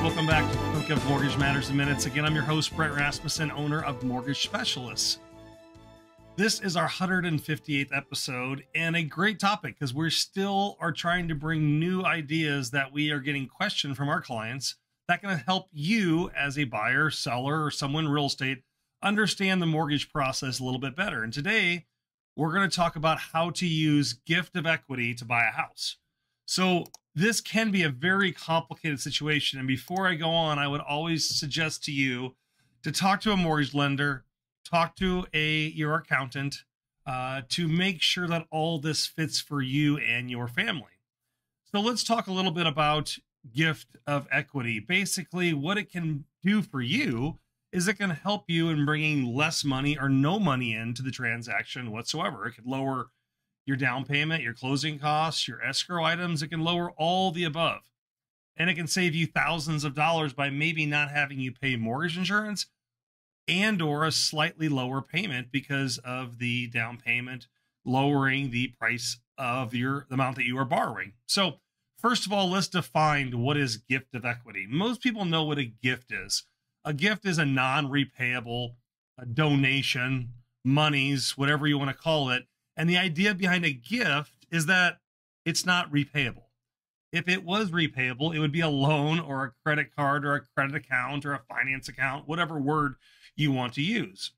Welcome back to Think of Mortgage Matters in Minutes. Again, I'm your host, Brett Rasmussen, owner of Mortgage Specialists. This is our 158th episode and a great topic because we still are trying to bring new ideas that we are getting questioned from our clients that can help you as a buyer, seller, or someone in real estate understand the mortgage process a little bit better. And today, we're going to talk about how to use gift of equity to buy a house. So this can be a very complicated situation. And before I go on, I would always suggest to you to talk to a mortgage lender, talk to your accountant to make sure that all this fits for you and your family. So let's talk a little bit about gift of equity. Basically, what it can do for you is it can help you in bringing less money or no money into the transaction whatsoever. It could lower your down payment, your closing costs, your escrow items. It can lower all the above. And it can save you thousands of dollars by maybe not having you pay mortgage insurance and or a slightly lower payment because of the down payment, lowering the price of the amount that you are borrowing. So first of all, let's define what is gift of equity. Most people know what a gift is. A gift is a non-repayable donation, monies, whatever you want to call it. And the idea behind a gift is that it's not repayable. If it was repayable, it would be a loan or a credit card or a credit account or a finance account, whatever word you want to use.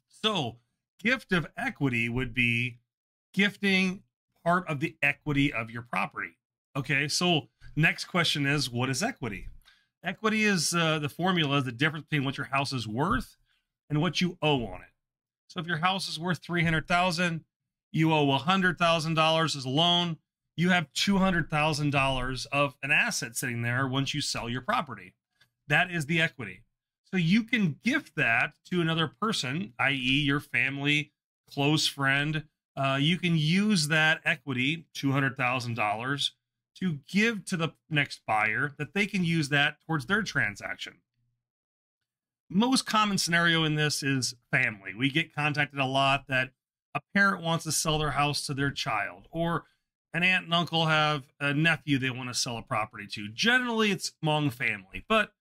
So gift of equity would be gifting part of the equity of your property. Okay, so next question is, what is equity? Equity is the formula is the difference between what your house is worth and what you owe on it. So if your house is worth $300,000, you owe $100,000 as a loan, you have $200,000 of an asset sitting there once you sell your property. That is the equity. So you can gift that to another person, i.e. your family, close friend. You can use that equity, $200,000, to give to the next buyer that they can use that towards their transaction. Most common scenario in this is family. We get contacted a lot that a parent wants to sell their house to their child, or an aunt and uncle have a nephew they want to sell a property to. Generally, it's among family, but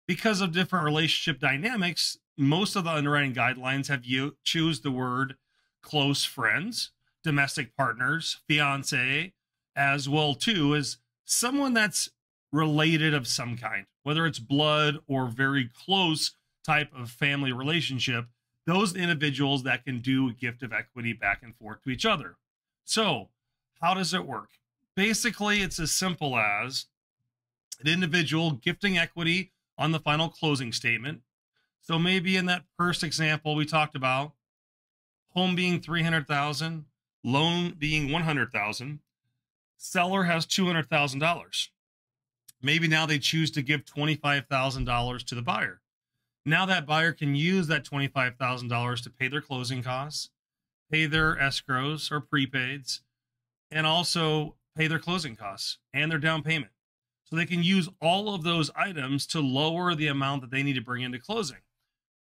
because of different relationship dynamics, most of the underwriting guidelines have you choose the word close friends, domestic partners, fiance, as well too as someone that's related of some kind, whether it's blood or very close type of family relationship, those individuals that can do a gift of equity back and forth to each other. So how does it work? Basically, it's as simple as an individual gifting equity on the final closing statement. So maybe in that first example we talked about, home being $300,000, loan being $100,000, seller has $200,000. Maybe now they choose to give $25,000 to the buyer. Now that buyer can use that $25,000 to pay their closing costs, pay their escrows or prepaids, and also pay their closing costs and their down payment. So they can use all of those items to lower the amount that they need to bring into closing.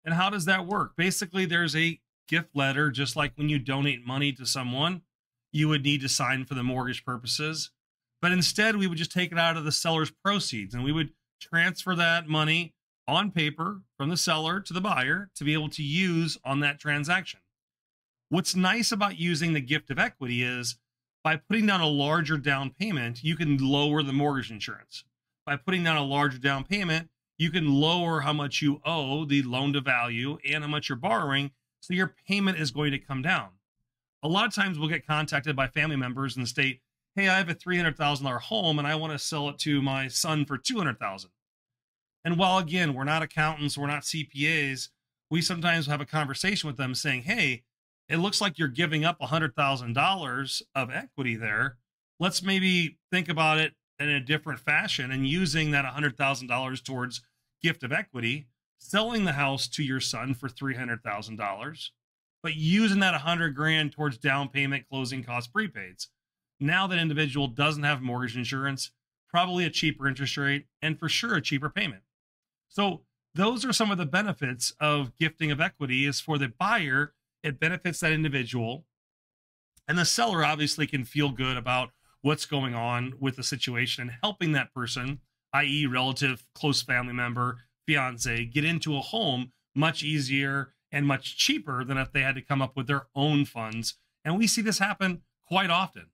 And how does that work? Basically, there's a gift letter, just like when you donate money to someone, you would need to sign for the mortgage purposes. But instead, we would just take it out of the seller's proceeds and we would transfer that money on paper from the seller to the buyer to be able to use on that transaction. What's nice about using the gift of equity is by putting down a larger down payment, you can lower the mortgage insurance. By putting down a larger down payment, you can lower how much you owe, the loan to value, and how much you're borrowing, so your payment is going to come down. A lot of times we'll get contacted by family members and state, hey, I have a $300,000 home and I want to sell it to my son for $200,000. And while, again, we're not accountants, we're not CPAs, we sometimes have a conversation with them saying, hey, it looks like you're giving up $100,000 of equity there. Let's maybe think about it in a different fashion and using that $100,000 towards gift of equity, selling the house to your son for $300,000, but using that $100,000 towards down payment, closing costs, prepaids. Now that individual doesn't have mortgage insurance, probably a cheaper interest rate, and for sure a cheaper payment. So those are some of the benefits of gifting of equity. Is for the buyer, it benefits that individual, and the seller obviously can feel good about what's going on with the situation and helping that person i.e. relative, close family member, fiance, get into a home much easier and much cheaper than if they had to come up with their own funds. And we see this happen quite often.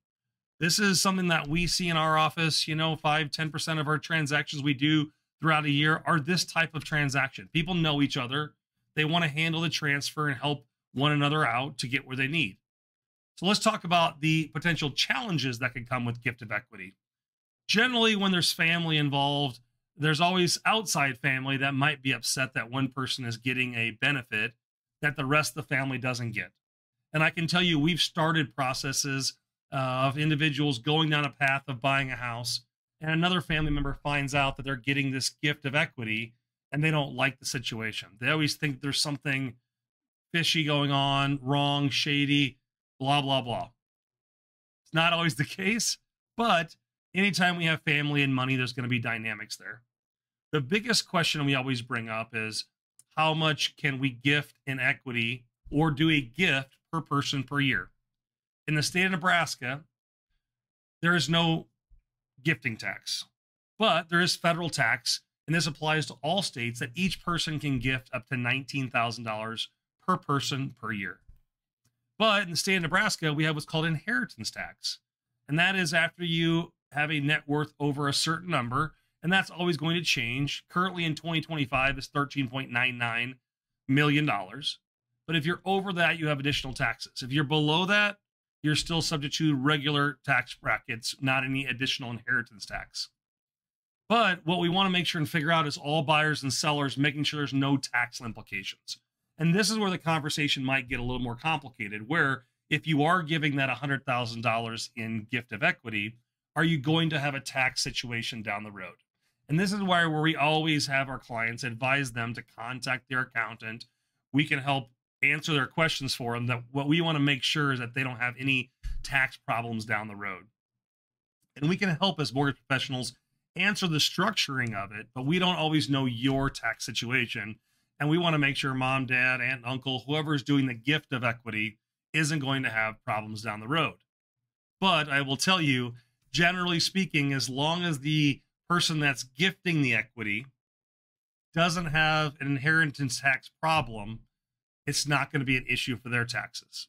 This is something that we see in our office. 5-10% of our transactions we do throughout a year are this type of transaction. People know each other. They want to handle the transfer and help one another out to get where they need. So let's talk about the potential challenges that can come with gift of equity. Generally, when there's family involved, there's always outside family that might be upset that one person is getting a benefit that the rest of the family doesn't get. And I can tell you, we've started processes of individuals going down a path of buying a house, and another family member finds out that they're getting this gift of equity and they don't like the situation. They always think there's something fishy going on, wrong, shady, blah, blah, blah. It's not always the case, but anytime we have family and money, there's going to be dynamics there. The biggest question we always bring up is how much can we gift in equity or do a gift per person per year? In the state of Nebraska, there is no gifting tax, but there is federal tax, and this applies to all states that each person can gift up to $19,000 per person per year. But in the state of Nebraska, we have what's called inheritance tax, and that is after you have a net worth over a certain number, and that's always going to change. Currently in 2025, it's $13.99 million. But if you're over that, you have additional taxes. If you're below that, you're still subject to regular tax brackets, not any additional inheritance tax. But what we want to make sure and figure out is all buyers and sellers making sure there's no tax implications. And this is where the conversation might get a little more complicated, where if you are giving that $100,000 in gift of equity, are you going to have a tax situation down the road? And this is where we always have our clients advise them to contact their accountant. We can help answer their questions for them. That what we want to make sure is that they don't have any tax problems down the road. And we can help as mortgage professionals answer the structuring of it, but we don't always know your tax situation. And we want to make sure mom, dad, aunt, uncle, whoever is doing the gift of equity isn't going to have problems down the road. But I will tell you, generally speaking, as long as the person that's gifting the equity doesn't have an inheritance tax problem, it's not going to be an issue for their taxes.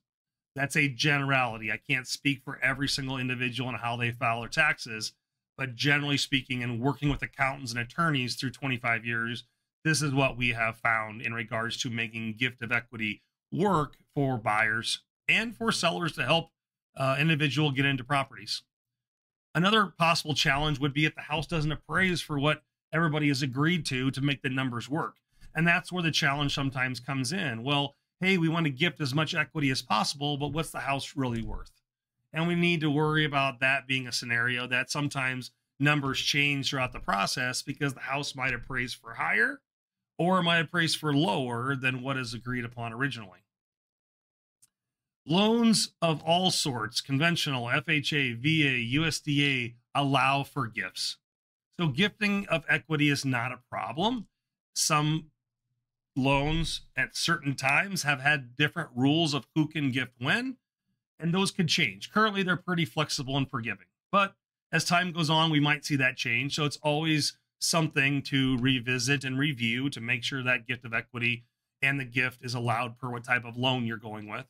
That's a generality. I can't speak for every single individual and how they file their taxes, but generally speaking, and working with accountants and attorneys through 25 years, this is what we have found in regards to making gift of equity work for buyers and for sellers to help individual get into properties. Another possible challenge would be if the house doesn't appraise for what everybody has agreed to make the numbers work. And that's where the challenge sometimes comes in. Well, hey, we want to gift as much equity as possible, but what's the house really worth? And we need to worry about that being a scenario that sometimes numbers change throughout the process because the house might appraise for higher or it might appraise for lower than what is agreed upon originally. Loans of all sorts, conventional, FHA, VA, USDA, allow for gifts. So gifting of equity is not a problem. Some loans at certain times have had different rules of who can gift when, and those could change. Currently, they're pretty flexible and forgiving. But as time goes on, we might see that change. So it's always something to revisit and review to make sure that gift of equity and the gift is allowed per what type of loan you're going with.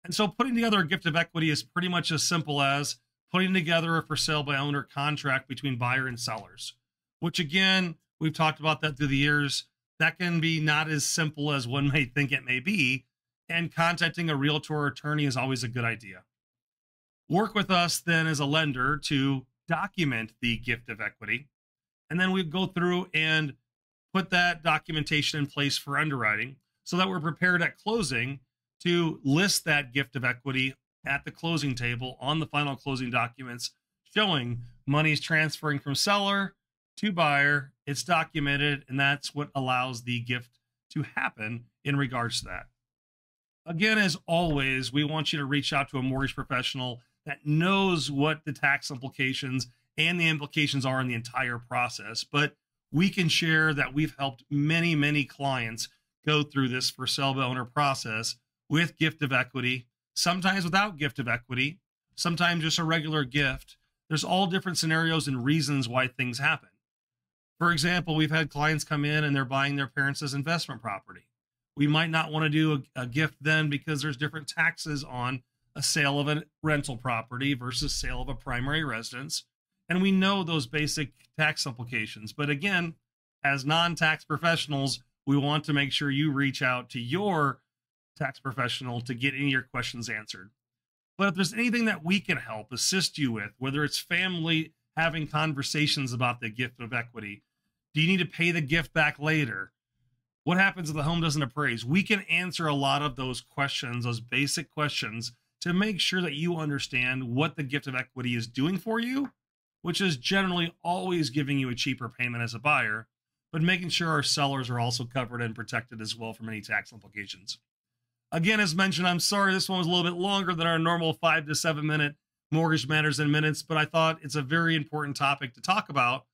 And so putting together a gift of equity is pretty much as simple as putting together a for sale by owner contract between buyer and sellers, which again, we've talked about that through the years. That can be not as simple as one may think it may be. And contacting a realtor or attorney is always a good idea. Work with us then as a lender to document the gift of equity. And then we go through and put that documentation in place for underwriting so that we're prepared at closing to list that gift of equity at the closing table on the final closing documents, showing money's transferring from seller to buyer. It's documented, and that's what allows the gift to happen in regards to that. Again, as always, we want you to reach out to a mortgage professional that knows what the tax implications and the implications are in the entire process. But we can share that we've helped many, many clients go through this for sale by owner process with gift of equity, sometimes without gift of equity, sometimes just a regular gift. There's all different scenarios and reasons why things happen. For example, we've had clients come in and they're buying their parents' investment property. We might not want to do a gift then because there's different taxes on a sale of a rental property versus sale of a primary residence. And we know those basic tax implications. But again, as non-tax professionals, we want to make sure you reach out to your tax professional to get any of your questions answered. But if there's anything that we can help assist you with, whether it's family having conversations about the gift of equity, do you need to pay the gift back later? What happens if the home doesn't appraise? We can answer a lot of those questions, those basic questions, to make sure that you understand what the gift of equity is doing for you, which is generally always giving you a cheaper payment as a buyer, but making sure our sellers are also covered and protected as well from any tax implications. Again, as mentioned, I'm sorry this one was a little bit longer than our normal 5 to 7 minute Mortgage Matters in Minutes, but I thought it's a very important topic to talk about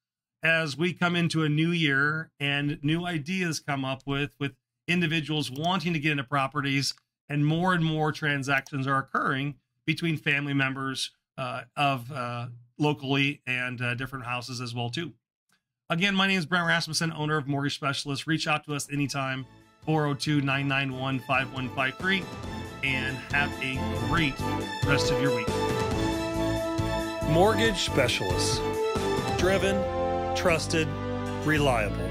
as we come into a new year and new ideas come up with individuals wanting to get into properties, and more transactions are occurring between family members of locally and different houses as well too. Again, my name is Brent Rasmussen, owner of Mortgage Specialist. Reach out to us anytime, 402-991-5153, and have a great rest of your week. Mortgage Specialists. Driven, trusted, reliable.